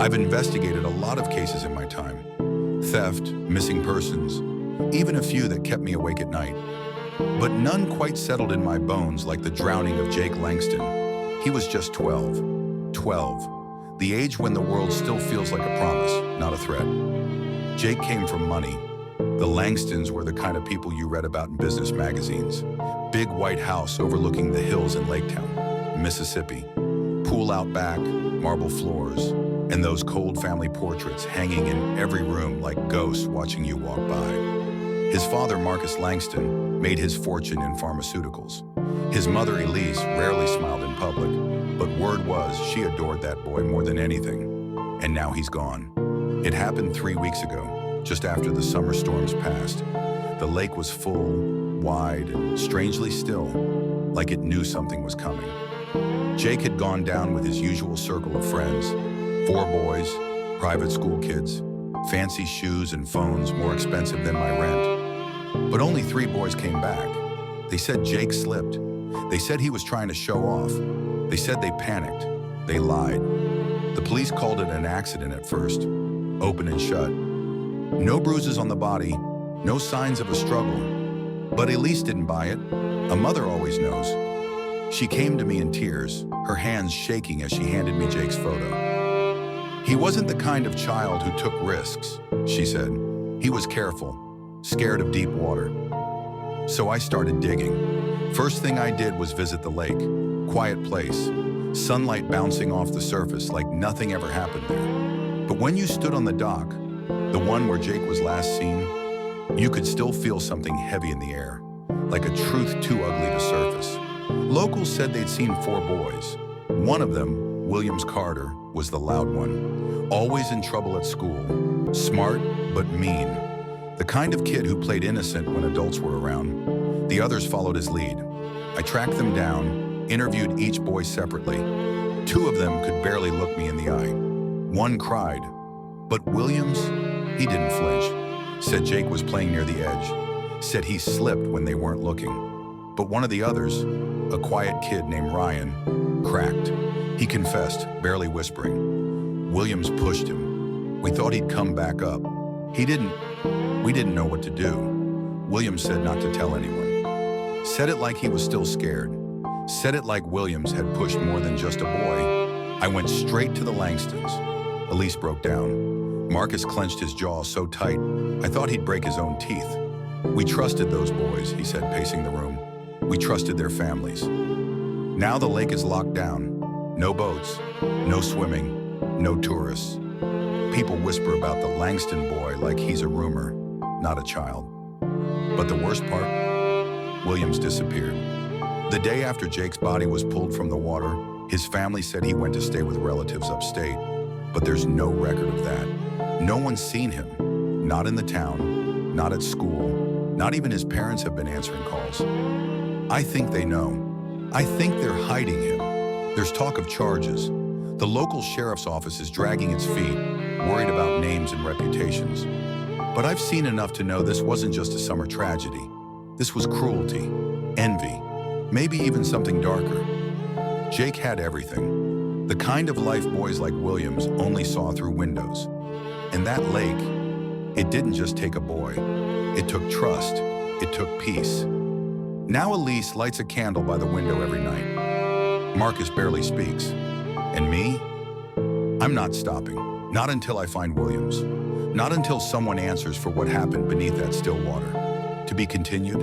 I've investigated a lot of cases in my time. Theft, missing persons, even a few that kept me awake at night. But none quite settled in my bones like the drowning of Jake Langston. He was just 12. 12. The age when the world still feels like a promise, not a threat. Jake came from money. The Langstons were the kind of people you read about in business magazines. Big white house overlooking the hills in Lake Town, Mississippi. Pool out back, marble floors, and those cold family portraits hanging in every room like ghosts watching you walk by. His father, Marcus Langston, made his fortune in pharmaceuticals. His mother, Elise, rarely smiled in public, but word was she adored that boy more than anything. And now he's gone. It happened 3 weeks ago, just after the summer storms passed. The lake was full, wide, and strangely still, like it knew something was coming. Jake had gone down with his usual circle of friends, 4 boys, private school kids, fancy shoes and phones more expensive than my rent. But only 3 boys came back. They said Jake slipped. They said he was trying to show off. They said they panicked. They lied. The police called it an accident at first, open and shut. No bruises on the body, no signs of a struggle. But Elise didn't buy it. A mother always knows. She came to me in tears, her hands shaking as she handed me Jake's photo. He wasn't the kind of child who took risks, she said. He was careful, scared of deep water. So I started digging. First thing I did was visit the lake. Quiet place, sunlight bouncing off the surface like nothing ever happened there. But when you stood on the dock, the one where Jake was last seen, you could still feel something heavy in the air, like a truth too ugly to surface. Locals said they'd seen 4 boys. One of them, Williams Carter, was the loud one. Always in trouble at school. Smart, but mean. The kind of kid who played innocent when adults were around. The others followed his lead. I tracked them down, interviewed each boy separately. 2 of them could barely look me in the eye. One cried. But Williams, he didn't flinch. Said Jake was playing near the edge. Said he slipped when they weren't looking. But one of the others, a quiet kid named Ryan, cracked. He confessed, barely whispering. Williams pushed him. We thought he'd come back up. He didn't. We didn't know what to do. Williams said not to tell anyone. Said it like he was still scared. Said it like Williams had pushed more than just a boy. I went straight to the Langstons. Elise broke down. Marcus clenched his jaw so tight, I thought he'd break his own teeth. We trusted those boys, he said, pacing the room. We trusted their families. Now the lake is locked down. No boats, no swimming, no tourists. People whisper about the Langston boy like he's a rumor, not a child. But the worst part? Williams disappeared. The day after Jake's body was pulled from the water, his family said he went to stay with relatives upstate. But there's no record of that. No one's seen him. Not in the town, not at school, not even his parents have been answering calls. I think they know. I think they're hiding him. There's talk of charges. The local sheriff's office is dragging its feet, worried about names and reputations. But I've seen enough to know this wasn't just a summer tragedy. This was cruelty, envy, maybe even something darker. Jake had everything. The kind of life boys like Williams only saw through windows. And that lake, it didn't just take a boy. It took trust. It took peace. Now Elise lights a candle by the window every night. Marcus barely speaks. And me? I'm not stopping. Not until I find Williams. Not until someone answers for what happened beneath that still water. To be continued.